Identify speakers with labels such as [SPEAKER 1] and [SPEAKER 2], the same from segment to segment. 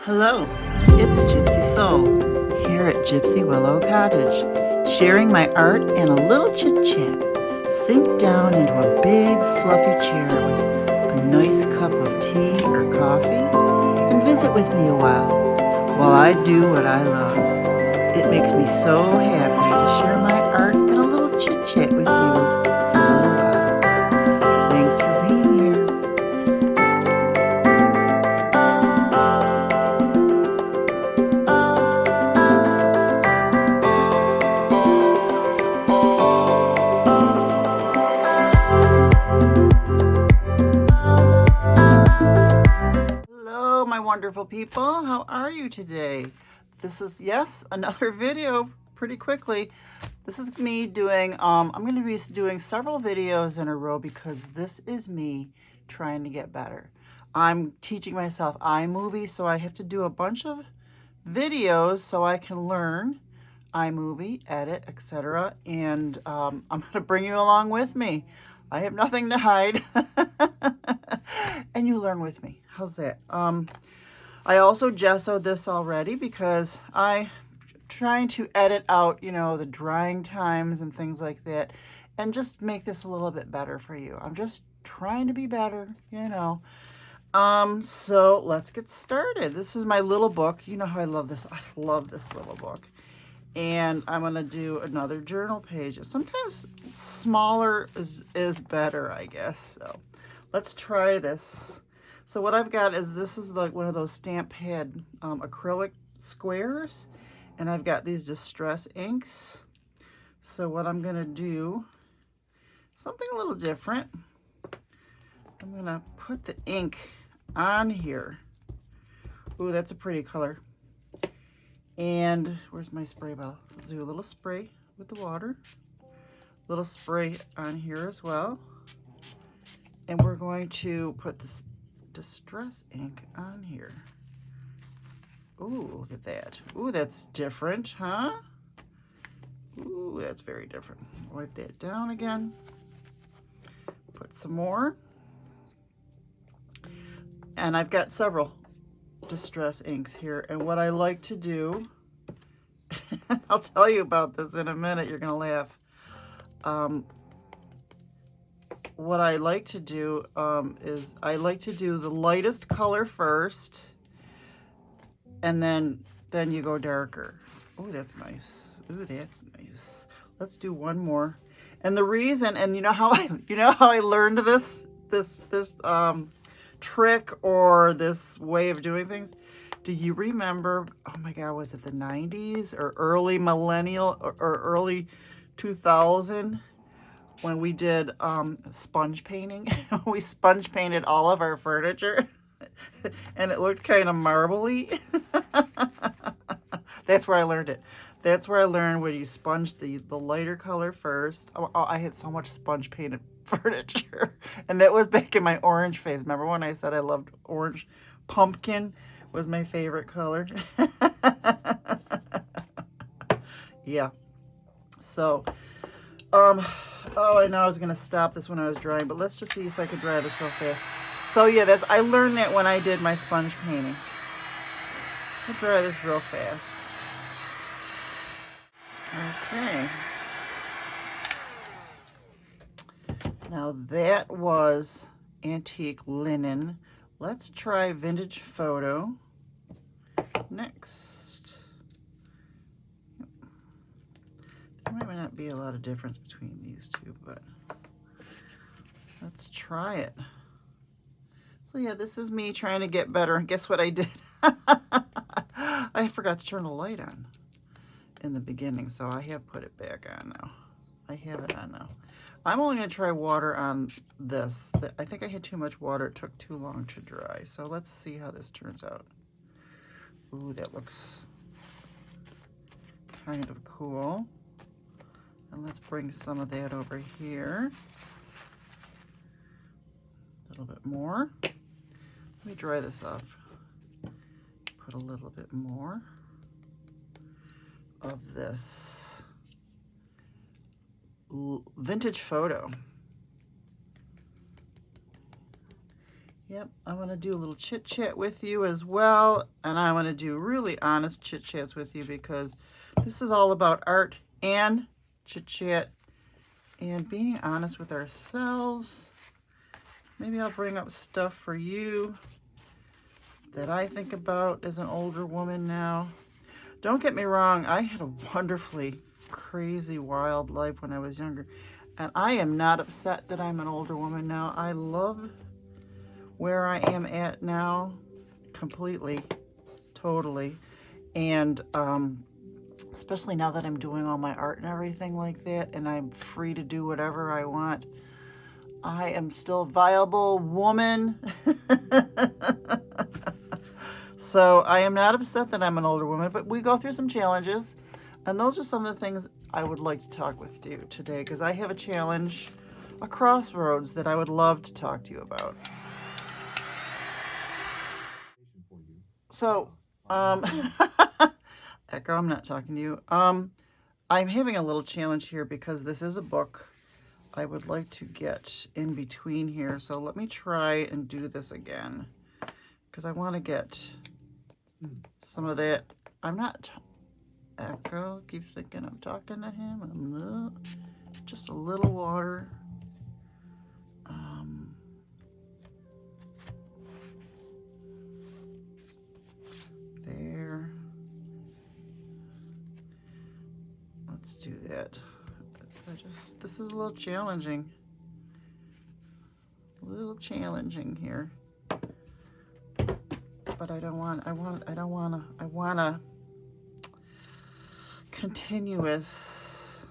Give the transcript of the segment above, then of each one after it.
[SPEAKER 1] Hello, it's Gypsy Soul here at Gypsy Willow Cottage, sharing my art and a little chit chat. Sink down into a big fluffy chair with a nice cup of tea or coffee and visit with me a while I do what I love. It makes me so happy to share my art and a little chit chat with you for a little while. Thanks for being here. Hello, my wonderful people. How are you today? This is, yes, another video pretty quickly. This is me doing, I'm going to be doing several videos in a row because this is me trying to get better. I'm teaching myself iMovie, so I have to do a bunch of videos so I can learn iMovie, edit, etc. And I'm going to bring you along with me. I have nothing to hide. And you learn with me. How's that? I also gessoed this already because I'm trying to edit out, you know, the drying times and things like that and just make this a little bit better for you. I'm just trying to be better, you know. So let's get started. This is my little book. You know how I love this. I love this little book. And I'm going to do another journal page. Sometimes smaller is better, I guess. So let's try this. So what I've got is, this is like one of those stamp pad acrylic squares. And I've got these distress inks. So what I'm going to do, something a little different. I'm going to put the ink on here. Ooh, that's a pretty color. And where's my spray bottle? I'll do a little spray with the water. Little spray on here as well. And we're going to put this distress ink on here. Ooh, look at that. Ooh, that's different, huh? Ooh, that's very different. Wipe that down again. Put some more. And I've got several distress inks here. And what I like to do, I'll tell you about this in a minute. You're going to laugh. What I like to do is I like to do the lightest color first. And then you go darker. Oh, that's nice. Ooh, that's nice. Let's do one more. And the reason, and you know how I learned this trick or this way of doing things? Do you remember, oh my God, was it the 90s or early millennial or early 2000 when we did sponge painting? We sponge painted all of our furniture. And it looked kind of marbly. That's where I learned it. That's where I learned when you sponge the lighter color first. Oh, I had so much sponge painted furniture. And that was back in my orange phase. Remember when I said I loved orange? Pumpkin was my favorite color. Yeah. So, oh, I know I was going to stop this when I was drying, but let's just see if I could dry this real fast. So yeah, I learned that when I did my sponge painting. I'll dry this real fast. Okay. Now that was antique linen. Let's try vintage photo next. There might not be a lot of difference between these two, but let's try it. So yeah, this is me trying to get better. Guess what I did? I forgot to turn the light on in the beginning, so I have put it back on now. I have it on now. I'm only going to try water on this. I think I had too much water. It took too long to dry. So let's see how this turns out. Ooh, that looks kind of cool. And let's bring some of that over here. A little bit more. Let me dry this up. Put a little bit more of this vintage photo. Yep, I want to do a little chit chat with you as well. And I want to do really honest chit chats with you because this is all about art and chit chat and being honest with ourselves. Maybe I'll bring up stuff for you that I think about as an older woman now. Don't get me wrong, I had a wonderfully crazy, wild life when I was younger. And I am not upset that I'm an older woman now. I love where I am at now completely, totally. And especially now that I'm doing all my art and everything like that, and I'm free to do whatever I want. I am still a viable woman. So I am not upset that I'm an older woman, but we go through some challenges. And those are some of the things I would like to talk with you today, because I have a challenge, a crossroads that I would love to talk to you about. So, Echo, I'm not talking to you. I'm having a little challenge here because this is a book I would like to get in between here. So let me try and do this again, because I want to get some of that. I'm not... Echo keeps thinking I'm talking to him. Just a little water. There. Let's do that. This is a little challenging. A little challenging here. But I want a continuous.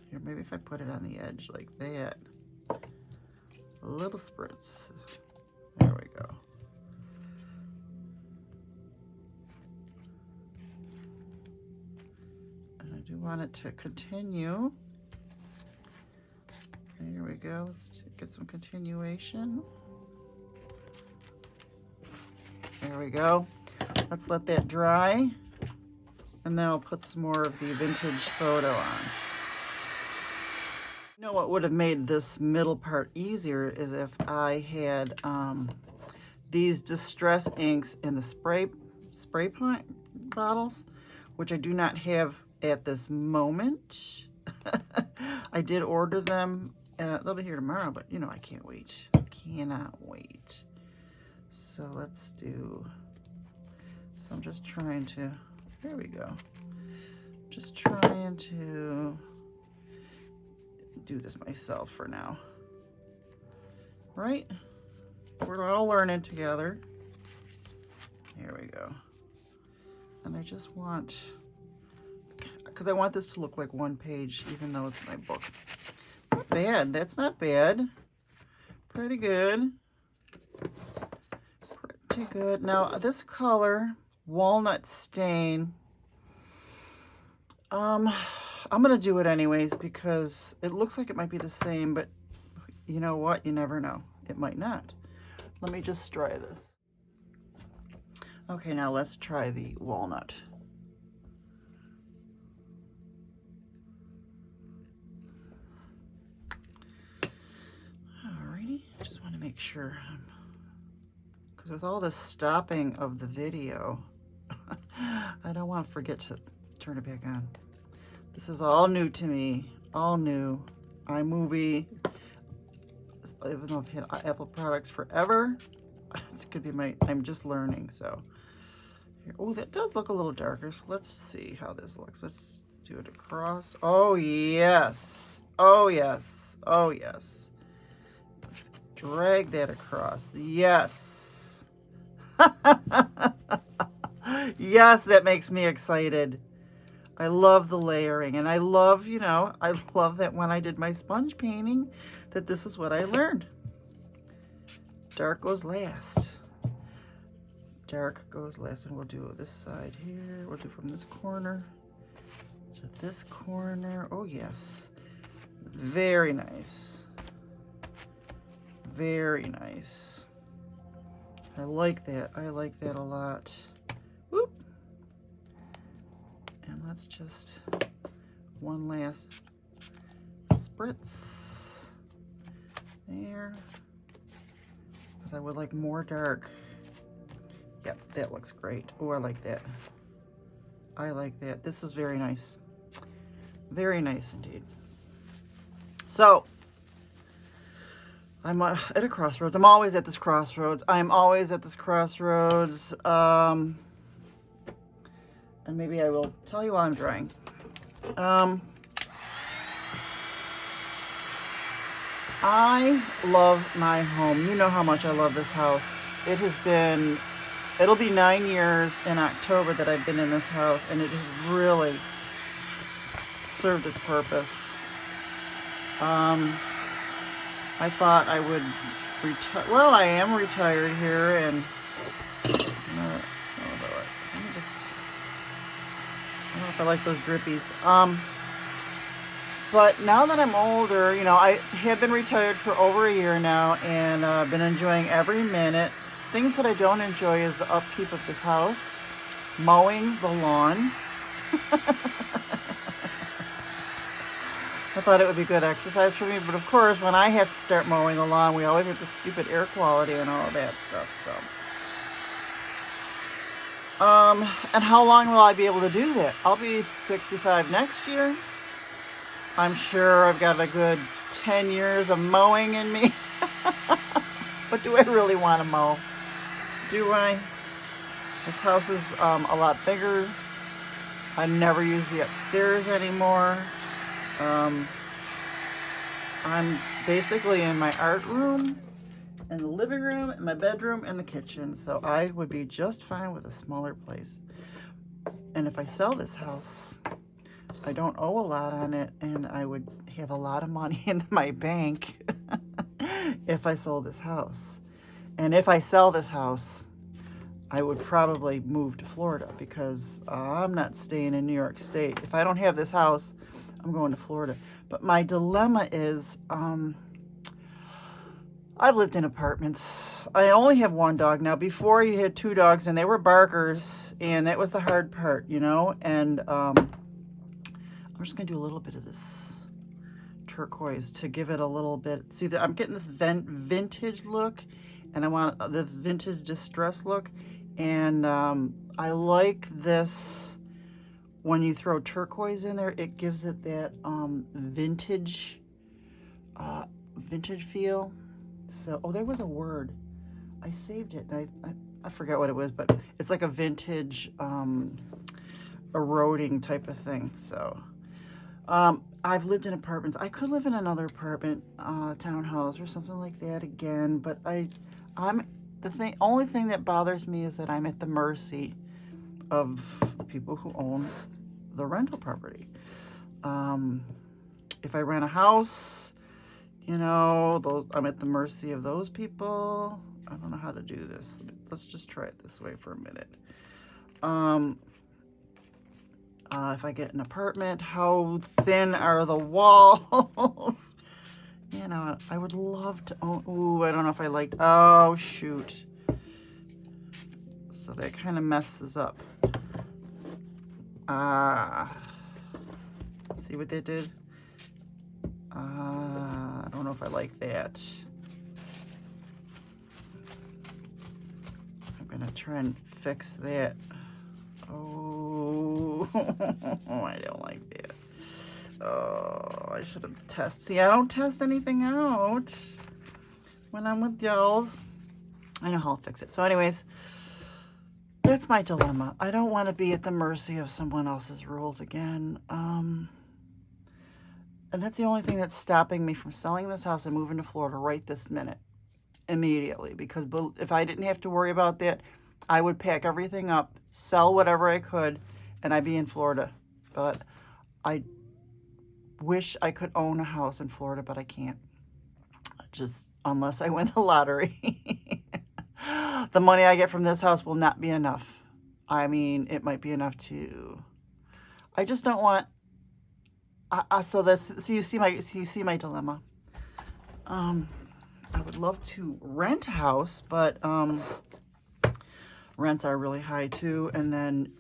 [SPEAKER 1] Here, maybe if I put it on the edge like that. A little spritz. There we go. And I do want it to continue. There we go. Let's get some continuation. There we go. Let's let that dry. And then I'll put some more of the vintage photo on. You know what would have made this middle part easier is if I had these distress inks in the spray paint bottles, which I do not have at this moment. I did order them. They'll be here tomorrow, but you know I can't wait. I cannot wait. So let's do... So I'm just trying to... There we go. Just trying to do this myself for now. Right? We're all learning together. Here we go. And I just want, because I want this to look like one page, even though it's my book. Not bad. That's not bad. Pretty good. Pretty good. Now, this color... Walnut stain. I'm gonna do it anyways because it looks like it might be the same, but you know what? You never know. It might not. Let me just try this. Okay, now let's try the walnut. Alrighty, just want to make sure, because with all the stopping of the video, I don't want to forget to turn it back on. This is all new to me, all new. iMovie, even though I've had Apple products forever, it's gonna be I'm just learning, so. Here. Oh, that does look a little darker, so let's see how this looks. Let's do it across. Oh, yes. Oh, yes. Oh, yes. Let's drag that across. Yes. Yes, that makes me excited. I love the layering, and I love, you know, I love that when I did my sponge painting, that this is what I learned. Dark goes last. Dark goes last, and we'll do this side here. We'll do from this corner to this corner. Oh, yes. Very nice. Very nice. I like that. I like that a lot. Whoop. And let's just one last spritz there. because I would like more dark. Yep, that looks great. Oh, I like that. I like that. This is very nice. Very nice indeed. So, I'm at a crossroads. I'm always at this crossroads. I'm always at this crossroads. And maybe I will tell you while I'm drawing. I love my home. You know how much I love this house. It'll be 9 years in October that I've been in this house, and it has really served its purpose. I thought I would retire. Well, I am retired here, and I don't know if I like those drippies. But now that I'm older, you know, I have been retired for over a year now, and I've been enjoying every minute. Things that I don't enjoy is the upkeep of this house, mowing the lawn. I thought it would be good exercise for me, but of course, when I have to start mowing the lawn, we always have the stupid air quality and all of that stuff, so. And how long will I be able to do that? I'll be 65 next year. I'm sure I've got a good 10 years of mowing in me. But do I really want to mow? Do I? This house is a lot bigger. I never use the upstairs anymore. I'm basically in my art room, in the living room, in my bedroom, and the kitchen. So I would be just fine with a smaller place. And if I sell this house, I don't owe a lot on it, and I would have a lot of money in my bank if I sold this house. And if I sell this house, I would probably move to Florida, because I'm not staying in New York State. If I don't have this house, I'm going to Florida. But my dilemma is, I've lived in apartments. I only have one dog now. Before, you had 2 dogs, and they were barkers, and that was the hard part, you know. And I'm just going to do a little bit of this turquoise to give it a little bit. See, I'm getting this vintage look, and I want this vintage distress look. And I like this. When you throw turquoise in there, it gives it that vintage feel. So, oh, there was a word. I saved it. I forgot what it was, but it's like a vintage eroding type of thing. So, I've lived in apartments. I could live in another apartment, townhouse or something like that again, but only thing that bothers me is that I'm at the mercy of the people who own the rental property. If I rent a house, you know, I'm at the mercy of those people. I don't know how to do this. Let's just try it this way for a minute. If I get an apartment, how thin are the walls? You know, I would love to own. Ooh, I don't know if I like. Oh, shoot. So that kind of messes up. See what they did? I don't know if I like that. I'm going to try and fix that. Oh, I don't like that. Oh, I should have tested. See, I don't test anything out when I'm with y'all. I know how I'll fix it. So anyways, that's my dilemma. I don't want to be at the mercy of someone else's rules again. And that's the only thing that's stopping me from selling this house and moving to Florida right this minute, immediately. Because if I didn't have to worry about that, I would pack everything up, sell whatever I could, and I'd be in Florida. But I wish I could own a house in Florida, but I can't. Just unless I win the lottery. The money I get from this house will not be enough. I mean, it might be enough to. I just don't want. So you see my dilemma. I would love to rent a house, but rents are really high too, and then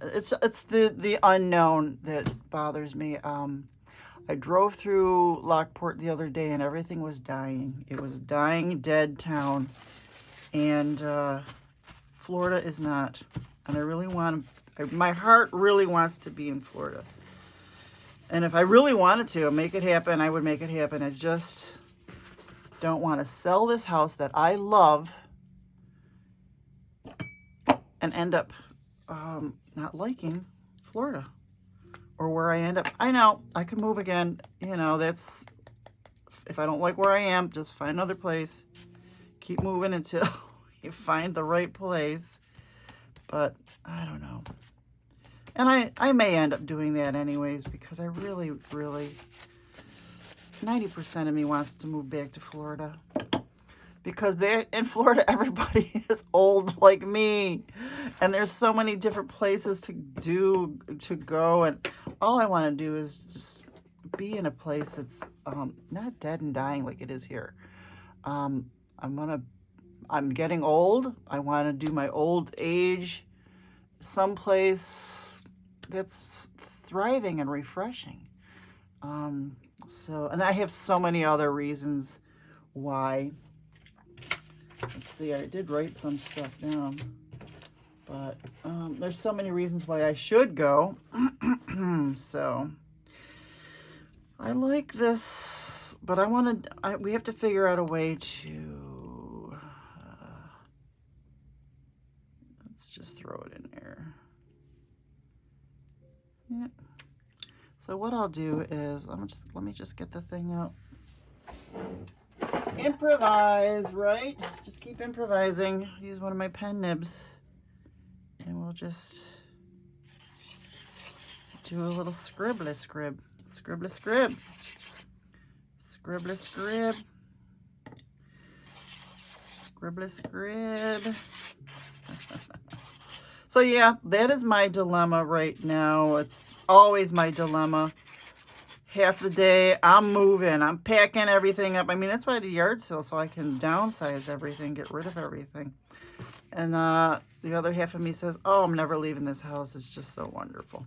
[SPEAKER 1] it's the unknown that bothers me. I drove through Lockport the other day and everything was dying. It was a dying, dead town. And Florida is not. And I really want to, my heart really wants to be in Florida. And if I really wanted to make it happen, I would make it happen. I just don't want to sell this house that I love and end up not liking Florida or where I end up. I know I could move again. You know, that's, if I don't like where I am, just find another place. Keep moving until you find the right place. But I don't know. And I may end up doing that anyways, because I really, 90% of me wants to move back to Florida. Because in Florida, everybody is old like me. And there's so many different places to go. And all I want to do is just be in a place that's not dead and dying like it is here. I'm getting old. I want to do my old age someplace that's thriving and refreshing. And I have so many other reasons why. Let's see, I did write some stuff down, but there's so many reasons why I should go. So I like this, but we have to figure out a way to, let's just throw it in there. Yeah. So what I'll do is, let me just get the thing out. Improvise, right? Just keep improvising. Use one of my pen nibs. And we'll just do a little scribbly scrib. Scribbly scrib. Scribbly scrib. Scribbly scrib. So yeah, that is my dilemma right now. It's always my dilemma. Half the day, I'm moving. I'm packing everything up. I mean, that's why I do yard sale, so I can downsize everything, get rid of everything. And the other half of me says, oh, I'm never leaving this house. It's just so wonderful.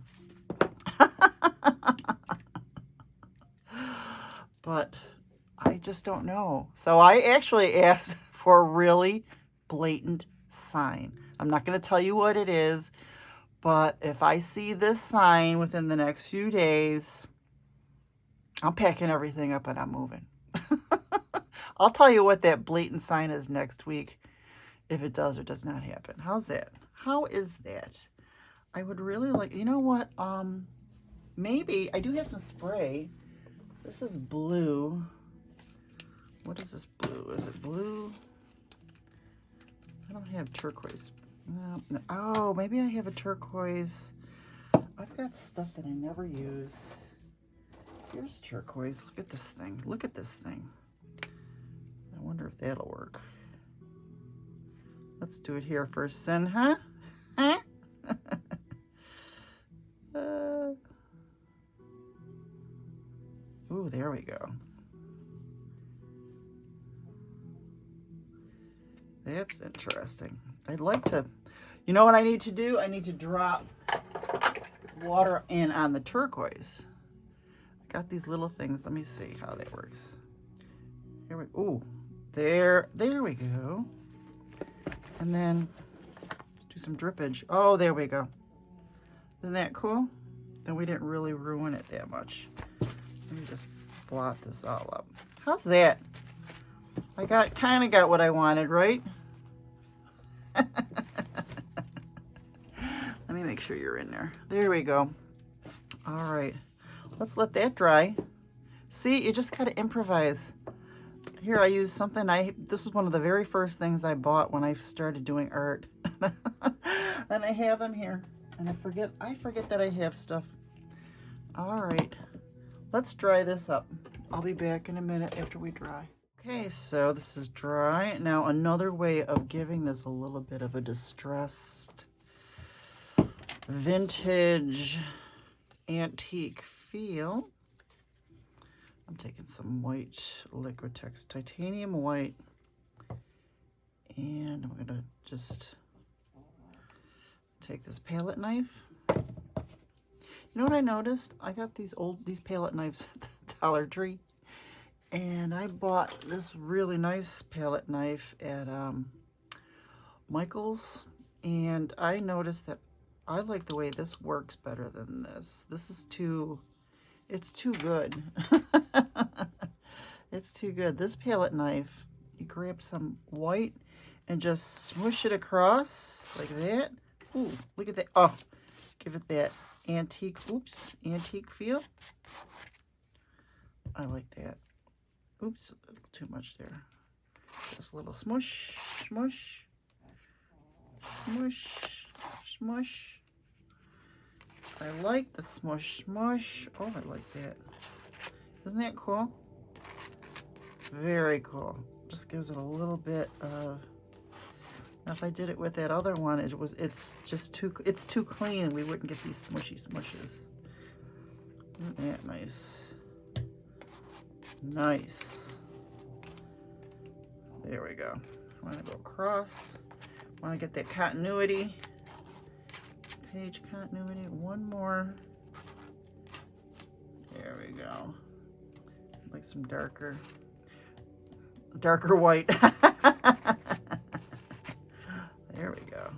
[SPEAKER 1] But I just don't know. So I actually asked for a really blatant sign. I'm not going to tell you what it is, but if I see this sign within the next few days, I'm packing everything up and I'm moving. I'll tell you what that blatant sign is next week, if it does or does not happen. How's that? How is that? I would really like, you know what? Maybe, I do have some spray. This is blue. What is this blue? Is it blue? I don't have turquoise. No. Oh, maybe I have a turquoise. I've got stuff that I never use. Here's turquoise. Look at this thing. Look at this thing. I wonder if that'll work. Let's do it here first, Sin, huh? Huh? Ooh, there we go. That's interesting. I'd like to, you know what I need to do? I need to drop water in on the turquoise. I got these little things. Let me see how that works. Here we, ooh, there we go. And then let's do some drippage. Oh, there we go. Isn't that cool? Then we didn't really ruin it that much. Let me just blot this all up. How's that? I kind of got what I wanted, right? Let me make sure you're in there. There we go. All right. Let's let that dry. See, you just gotta improvise. Here, I use something, this is one of the very first things I bought when I started doing art. And I have them here. And I forget that I have stuff. All right. Let's dry this up. I'll be back in a minute after we dry. Okay, so this is dry. Now another way of giving this a little bit of a distressed, vintage, antique feel. I'm taking some white Liquitex titanium white, and I'm gonna just take this palette knife. You know what I noticed? I got these palette knives Dollar Tree. And I bought this really nice palette knife at Michael's. And I noticed that I like the way this works better than this. This is it's too good. It's too good. This palette knife, you grab some white and just smoosh it across like that. Ooh, look at that. Oh, give it that antique feel. I like that. Oops, too much there. Just a little smush, smush, smush, smush. I like the smush, smush. Oh, I like that. Isn't that cool? Very cool. Just gives it a little bit of. Now, if I did it with that other one, it's too clean. We wouldn't get these smushy smushes. Isn't that nice? Nice. There we go. I want to go across. I want to get that continuity. Page continuity. One more. There we go. Like some darker white. There we go.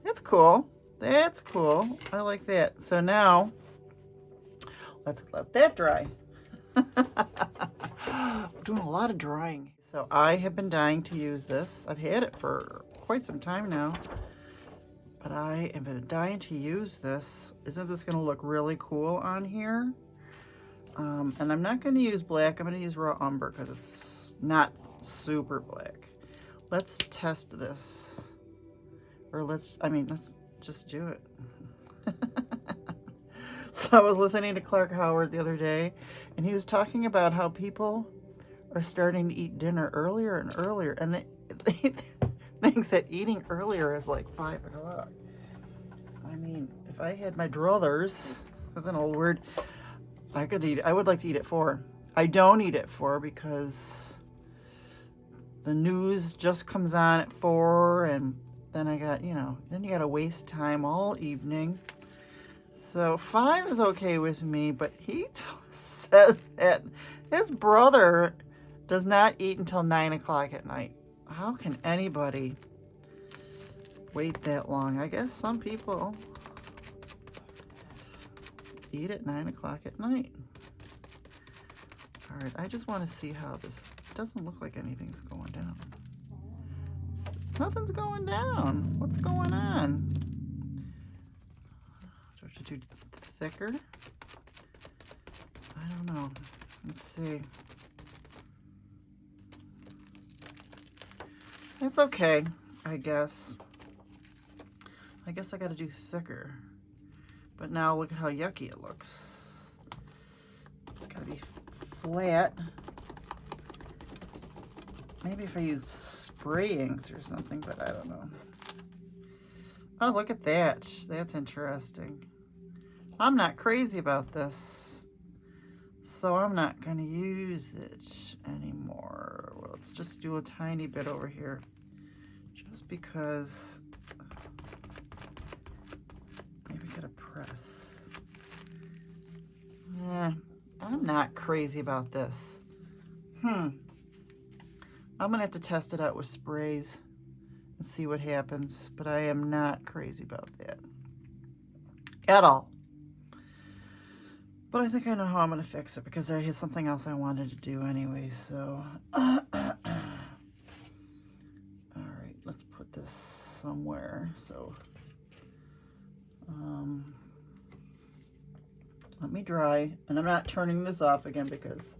[SPEAKER 1] That's cool. That's cool. I like that. So now, let's let that dry. I'm doing a lot of drying. So I have been dying to use this. I've had it for quite some time now. But I have been dying to use this. Isn't this going to look really cool on here? And I'm not going to use black. I'm going to use raw umber because it's not super black. Let's test this. Or let's just do it. So I was listening to Clark Howard the other day, and he was talking about how people are starting to eat dinner earlier and earlier, and they thinks that eating earlier is like 5 o'clock. I mean, if I had my druthers, that's an old word, I would like to eat at 4. I don't eat at 4 because the news just comes on at 4, and then I got, then you got to waste time all evening. So 5 is okay with me, but he says that his brother does not eat until 9 o'clock at night. How can anybody wait that long? I guess some people eat at 9 o'clock at night. All right, I just want to see how this doesn't look like anything's going down. Nothing's going down. What's going on? Do I have to do thicker? I don't know. Let's see. It's okay, I guess. I guess I gotta do thicker. But now look at how yucky it looks. It's gotta be flat. Maybe if I use spray inks or something, but I don't know. Oh, look at that. That's interesting. I'm not crazy about this, so I'm not going to use it anymore. Well, let's just do a tiny bit over here, just because. Maybe get a press. I'm not crazy about this. I'm going to have to test it out with sprays and see what happens, but I am not crazy about that at all. But I think I know how I'm going to fix it because I had something else I wanted to do anyway, so. All right, let's put this somewhere. So, let me dry, and I'm not turning this off again because,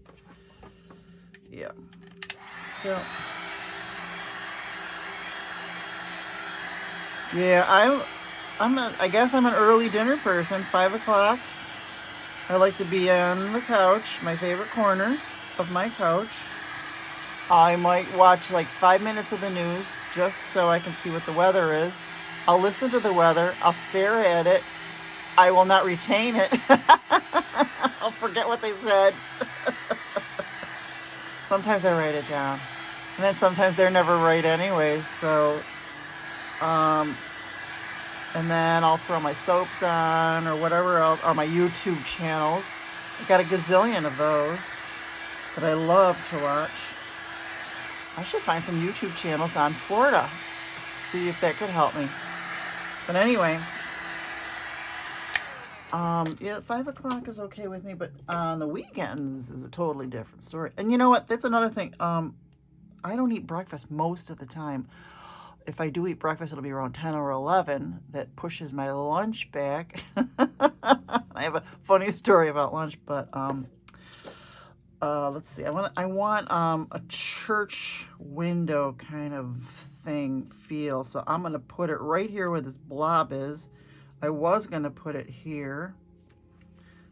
[SPEAKER 1] yeah. So, yeah, I guess I'm an early dinner person, 5 o'clock. I like to be on the couch, my favorite corner of my couch. I might watch like 5 minutes of the news just so I can see what the weather is. I'll listen to the weather. I'll stare at it. I will not retain it. I'll forget what they said. Sometimes I write it down. And then sometimes they're never right anyways. So, and then I'll throw my soaps on or whatever else, or my YouTube channels. I got a gazillion of those that I love to watch. I should find some YouTube channels on Florida. See if that could help me. But anyway, yeah, 5 o'clock is okay with me, but on the weekends is a totally different story. And you know what? That's another thing. I don't eat breakfast most of the time. If I do eat breakfast, it'll be around 10 or 11. That pushes my lunch back. I have a funny story about lunch, but let's see. I want a church window kind of thing feel. So I'm gonna put it right here where this blob is. I was gonna put it here,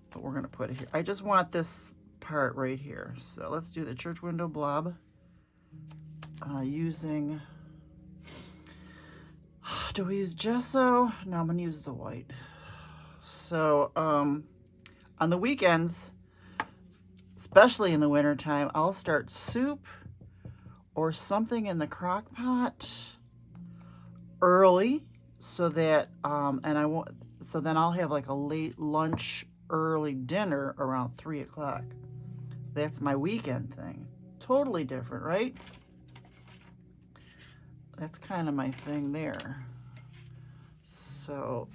[SPEAKER 1] but we're gonna put it here. I just want this part right here. So let's do the church window blob using. Do we use gesso? No, I'm gonna use the white. So on the weekends, especially in the wintertime, I'll start soup or something in the crock pot early so that and I won't, so then I'll have like a late lunch, early dinner around 3 o'clock. That's my weekend thing. Totally different, right? That's kind of my thing there. So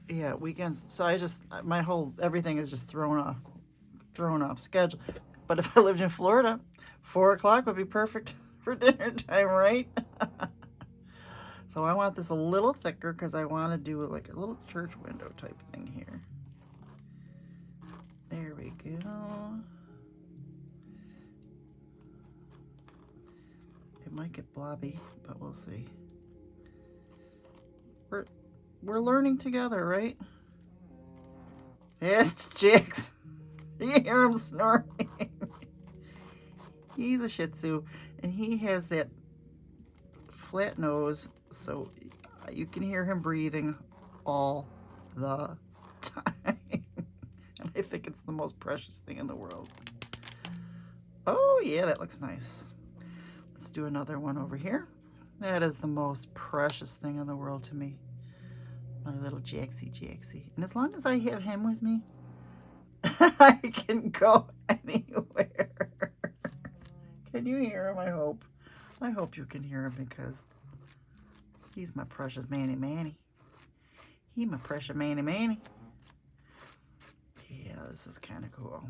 [SPEAKER 1] yeah, weekends. So I just, my whole, everything is just thrown off schedule. But if I lived in Florida, 4 o'clock would be perfect for dinner time, right? So I want this a little thicker because I want to do like a little church window type thing here. There we go. It might get blobby, but we'll see. We're learning together, right? Yes, Jax. You hear him snoring. He's a Shih Tzu, and he has that flat nose, so you can hear him breathing all the time. And I think it's the most precious thing in the world. Oh yeah, that looks nice. Let's do another one over here. That is the most precious thing in the world to me. My little Jaxie. And as long as I have him with me, I can go anywhere. Can you hear him? I hope you can hear him because he's my precious Manny. He my precious Manny. Yeah, this is kind of cool.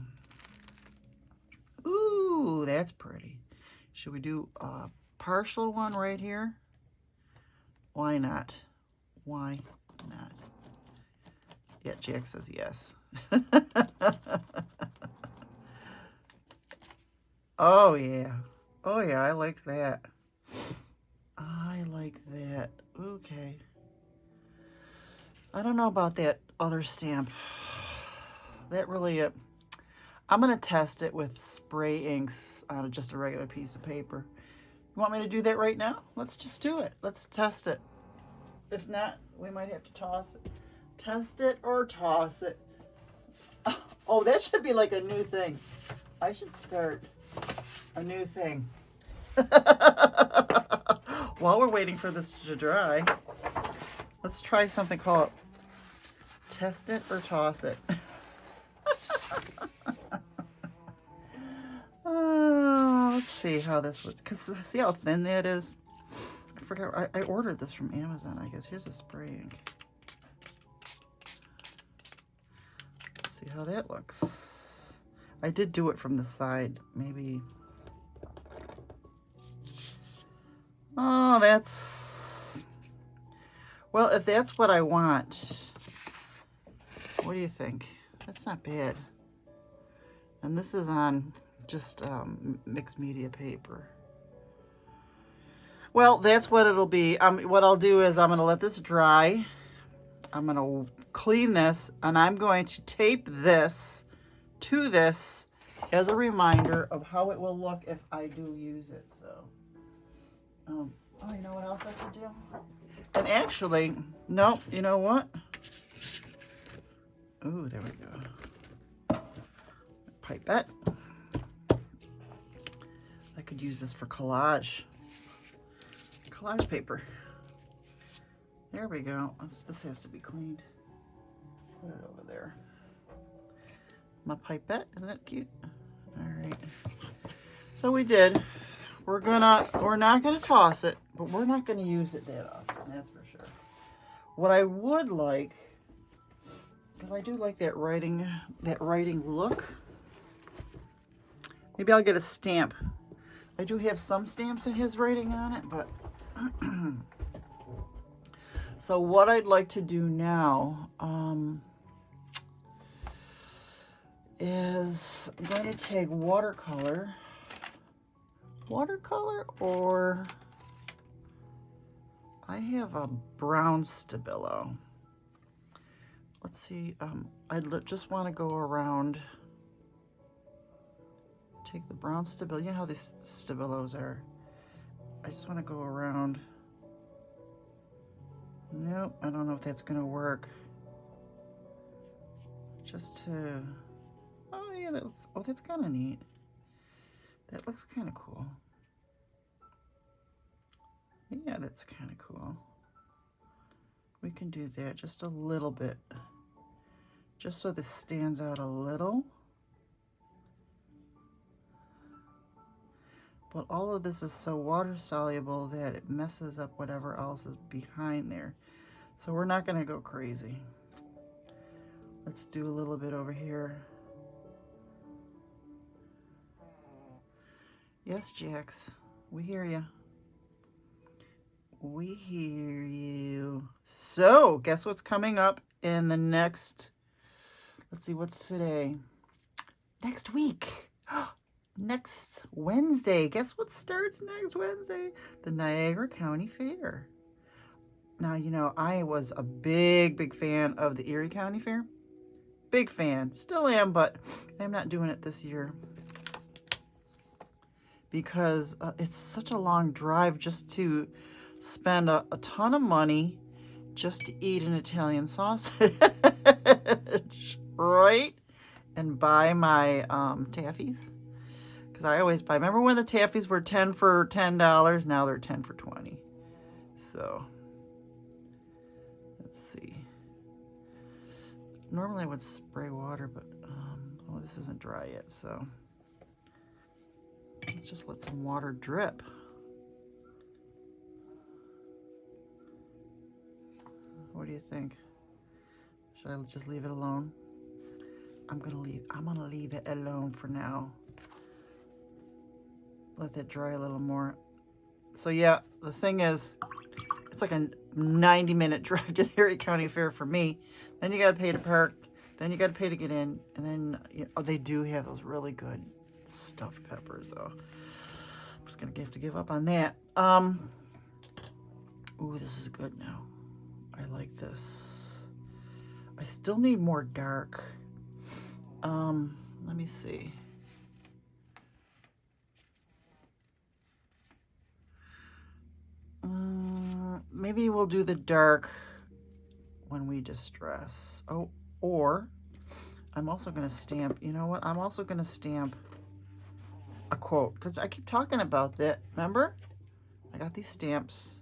[SPEAKER 1] Ooh, that's pretty. Should we do a partial one right here? Why not? Why not? Yeah, Jack says yes. Oh yeah, I like that. Okay. I don't know about that other stamp. That really, I'm gonna test it with spray inks on just a regular piece of paper. You want me to do that right now? Let's just do it. Let's test it. If not, we might have to toss it. Test it or toss it. Oh, that should be like a new thing. I should start a new thing. While we're waiting for this to dry, let's try something called test it or toss it. Let's see how this was, because see how thin that is? I forgot, I ordered this from Amazon, I guess. Here's a spray ink. Let's see how that looks. I did do it from the side, maybe. Oh, that's, well, if that's what I want, what do you think? That's not bad. And this is on just mixed media paper. Well, that's what it'll be. What I'll do is I'm going to let this dry. I'm going to clean this, and I'm going to tape this to this as a reminder of how it will look if I do use it. So, oh, you know what else I could do? And actually, no, you know what? Ooh, there we go. Pipette. I could use this for collage paper. There we go. This has to be cleaned. Put it over there. my pipette. Isn't that cute? All right. So we did. We're not gonna toss it, but we're not gonna use it that often, that's for sure. What I would like, because I do like that writing look. Maybe I'll get a stamp. I do have some stamps that has writing on it, but so what I'd like to do now is I'm going to take watercolor, or I have a brown Stabilo. Let's see, I just want to go around, take the brown Stabilo. You know how these Stabilos are. I just want to go around. Nope, I don't know if that's going to work. Just to, oh yeah, that's kind of neat. That looks kind of cool. Yeah, that's kind of cool. We can do that just a little bit, just so this stands out a little. But all of this is so water soluble that it messes up whatever else is behind there. So we're not going to go crazy. Let's do a little bit over here. Yes, Jax, we hear you. We hear you. So, guess what's coming up in the next, let's see, what's today? Next week. Next Wednesday. Guess what starts next Wednesday? The Niagara County Fair. Now, you know, I was a big fan of the Erie County Fair. Big fan. Still am, but I'm not doing it this year. Because it's such a long drive just to spend a ton of money just to eat an Italian sausage, right? And buy my taffies. Because I always buy, remember when the taffies were 10 for $10? Now they're 10 for 20. So, let's see. Normally I would spray water, but oh, this isn't dry yet, so let's just let some water drip. What do you think? Should I just leave it alone? I'm gonna leave it alone for now. Let that dry a little more. So yeah, the thing is, it's like a 90-minute drive to the Erie County Fair for me. Then you gotta pay to park, then you gotta pay to get in, and then they do have those really good stuffed peppers though. I'm just gonna have to give up on that. Ooh, this is good now. I like this. I still need more dark. Let me see. Maybe we'll do the dark when we distress. Oh, or I'm also going to stamp, you know what? I'm also going to stamp a quote because I keep talking about that. Remember? I got these stamps.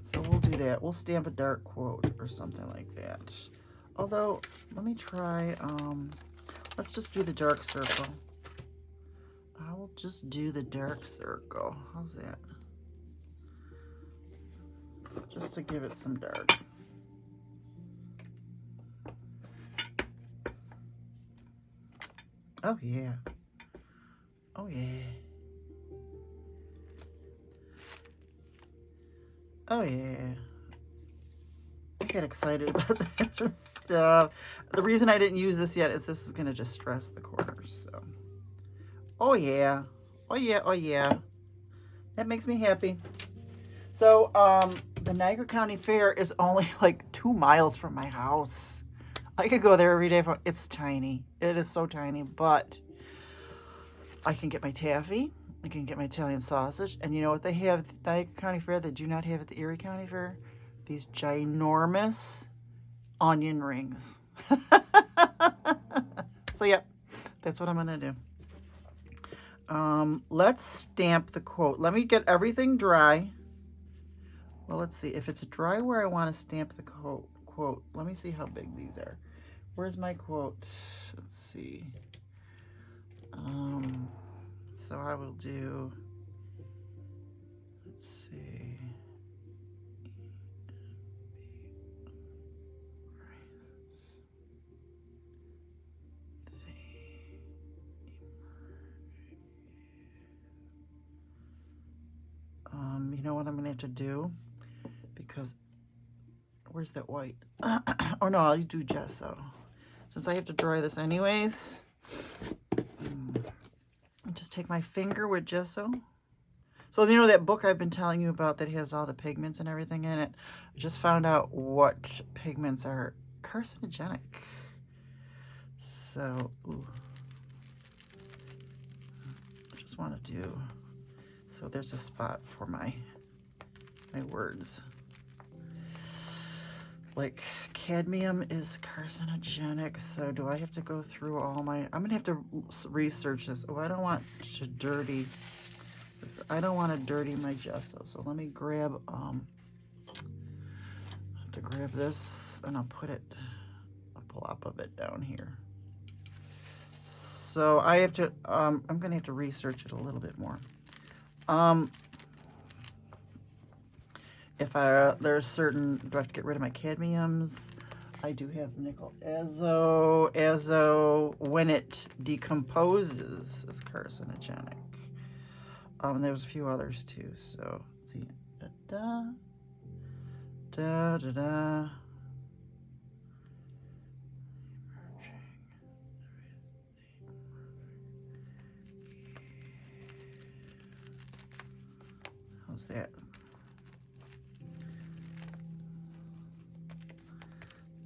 [SPEAKER 1] So we'll do that. We'll stamp a dark quote or something like that. Although, let me try, let's just do the dark circle. I will just do the dark circle. How's that? Just to give it some dark. Oh yeah. Oh yeah. Oh yeah. I get excited about this stuff. The reason I didn't use this yet is this is going to just stress the corners. So. Oh yeah. Oh yeah. Oh yeah. That makes me happy. So, the Niagara County Fair is only like 2 miles from my house. I could go there every day. It's tiny. It is so tiny, but I can get my taffy. I can get my Italian sausage. And you know what they have at the Niagara County Fair that do not have at the Erie County Fair? These ginormous onion rings. So, yep, that's what I'm going to do. Let's stamp the quote. Let me get everything dry. Well, let's see. If it's dry where I want to stamp the quote, let me see how big these are. Where's my quote? Let's see. So I will do, let's see. You know what I'm gonna have to do? Because, where's that white? Oh no, I'll do gesso. Since I have to dry this anyways, I'll just take my finger with gesso. So you know that book I've been telling you about that has all the pigments and everything in it? I just found out what pigments are carcinogenic. So, I just want to do, so there's a spot for my words. Like, cadmium is carcinogenic, so do I have to go through all my, I'm going to have to research this. Oh, I don't want to dirty this. I don't want to dirty my gesso, so let me grab, I have to grab this, and I'll put it, a plop of it down here. So I have to, I'm going to have to research it a little bit more. If there's certain, do I have to get rid of my cadmiums? I do have nickel azo, when it decomposes, is carcinogenic. There's a few others too, so let's see. Da. How's that?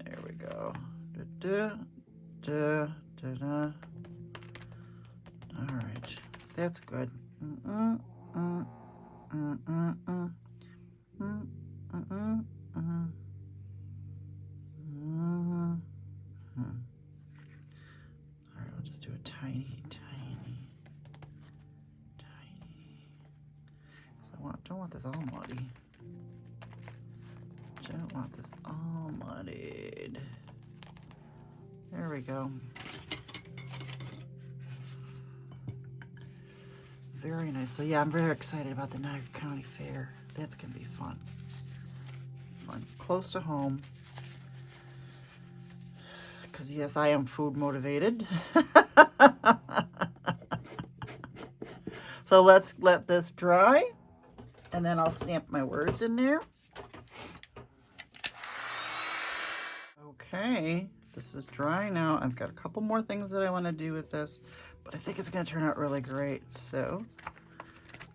[SPEAKER 1] There we go. Da. All right, that's good. All right, I'll just do a tiny. Because don't want this all muddy. Don't want this all muddied. There we go. Very nice. So yeah, I'm very excited about the Niagara County Fair. That's gonna be fun. Close to home. Because yes, I am food motivated. So let's let this dry, and then I'll stamp my words in there. Okay, this is dry now. I've got a couple more things that I want to do with this, but I think it's going to turn out really great. So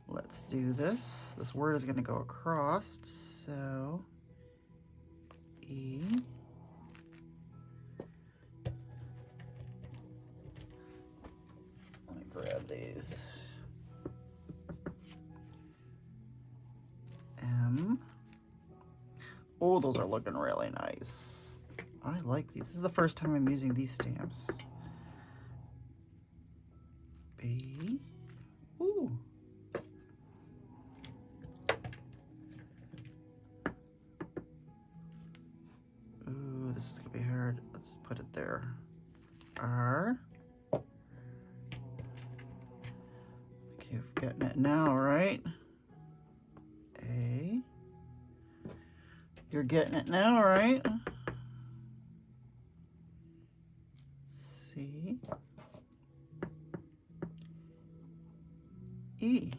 [SPEAKER 1] let's do this. This word is going to go across. So E. Let me grab these. M. Oh, those are looking really nice. I like these. This is the first time I'm using these stamps. B. Ooh. Ooh, this is gonna be hard. Let's put it there. R. You're getting it now, right? A. You're getting it now, right? C. E.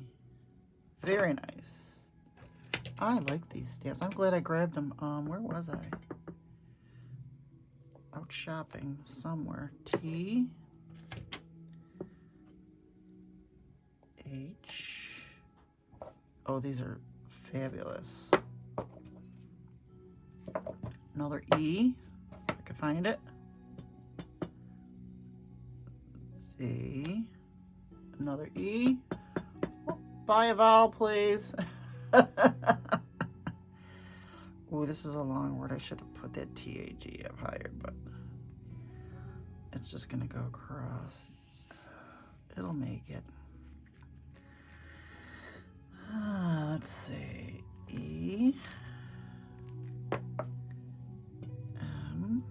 [SPEAKER 1] Very nice. I like these stamps. I'm glad I grabbed them. Where was I? Out shopping somewhere. T. H. Oh, these are fabulous. Another E, if I can find it. Z. Another E. Oh, buy a vowel, please. Ooh, this is a long word. I should have put that TAG up higher, but it's just gonna go across. It'll make it. Let's see. E. M.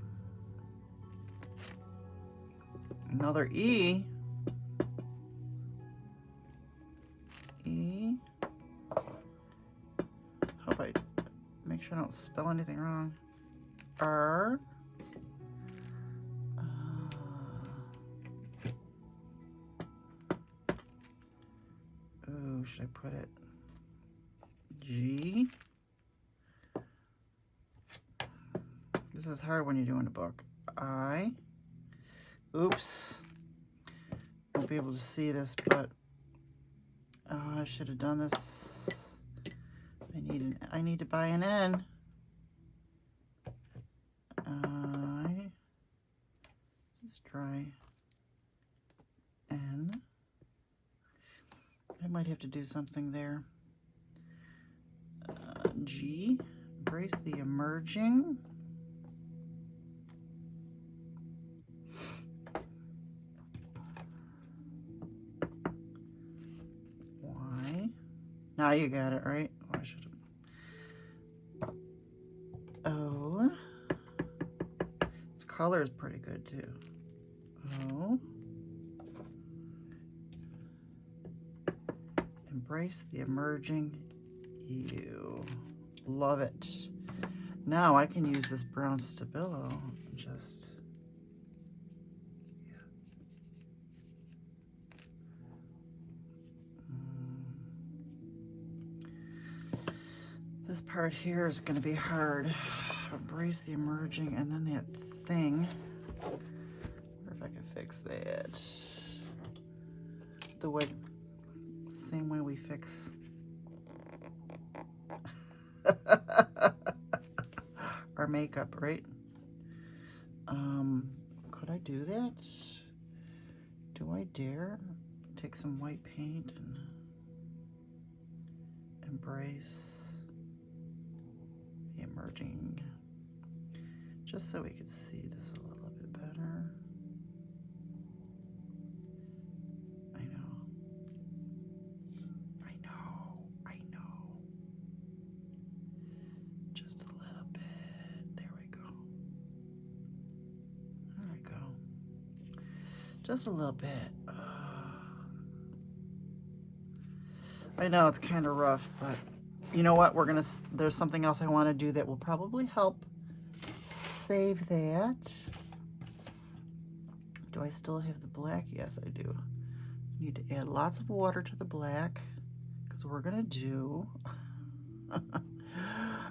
[SPEAKER 1] Another E. E. Hope I make sure I don't spell anything wrong. R. Should I put it? G. This is hard when you're doing a book. I. Oops. Won't be able to see this, but I should have done this. I need to buy an N. I. Let's try N. I might have to do something there. G, embrace the emerging. Y, now you got it, right? Oh, I should have. O, this color is pretty good too. O. Embrace the emerging you. Love it. Now I can use this brown Stabilo. Just, yeah. This part here is going to be hard. Embrace the emerging, and then that thing. I wonder if I can fix that. The way. Same way we fix our makeup, right? Could I do that? Do I dare take some white paint and embrace the emerging, just so we could see this a little bit better? Just a little bit. I know it's kind of rough, but you know what? There's something else I want to do that will probably help save that. Do I still have the black? Yes, I do. I need to add lots of water to the black because we're going to do...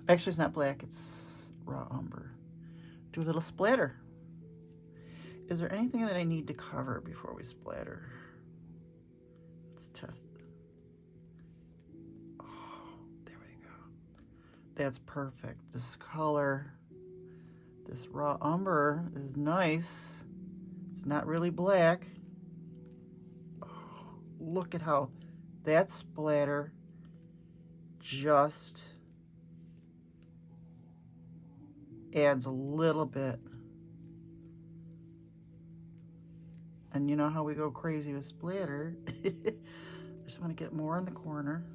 [SPEAKER 1] Actually, it's not black. It's raw umber. Do a little splatter. Is there anything that I need to cover before we splatter? Let's test it. Oh, there we go. That's perfect. This color, this raw umber is nice. It's not really black. Oh, look at how that splatter just adds a little bit. And you know how we go crazy with splatter. I just want to get more in the corner.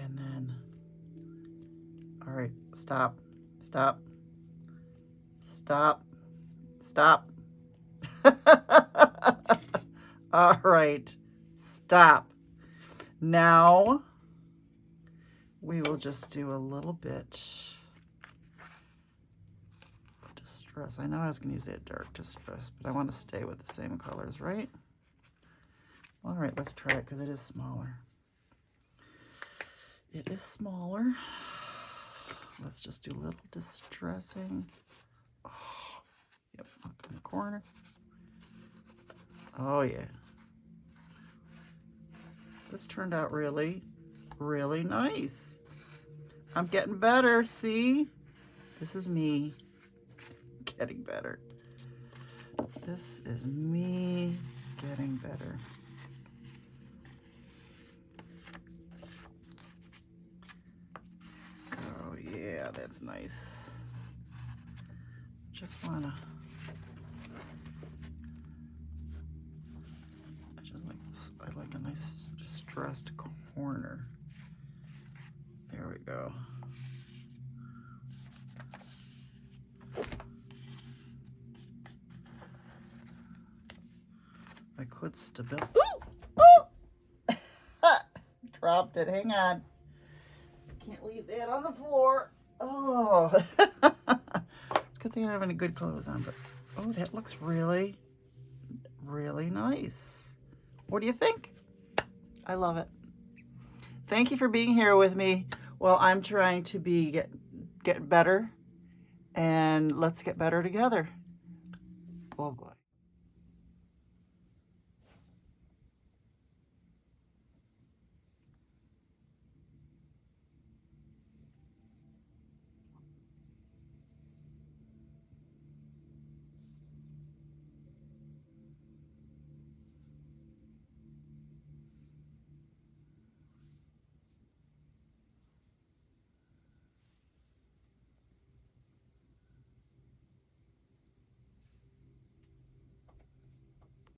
[SPEAKER 1] And then, all right, stop, stop, stop, stop. All right, stop. Now, we will just do a little bit. I know I was going to use that dark distress, but I want to stay with the same colors, right? All right, let's try it because it is smaller. It is smaller. Let's just do a little distressing. Oh, yep, up in the corner. Oh, yeah. This turned out really, really nice. I'm getting better, see? This is me. Getting better. This is me getting better. Oh yeah, that's nice. Just wanna. I just like this. I like a nice distressed corner. There we go. good stability. Ooh! Oh! Dropped it. Hang on. Can't leave that on the floor. Oh. It's a good thing I don't have any good clothes on, but oh, that looks really, really nice. What do you think? I love it. Thank you for being here with me while I'm trying to get better, and let's get better together. Oh boy.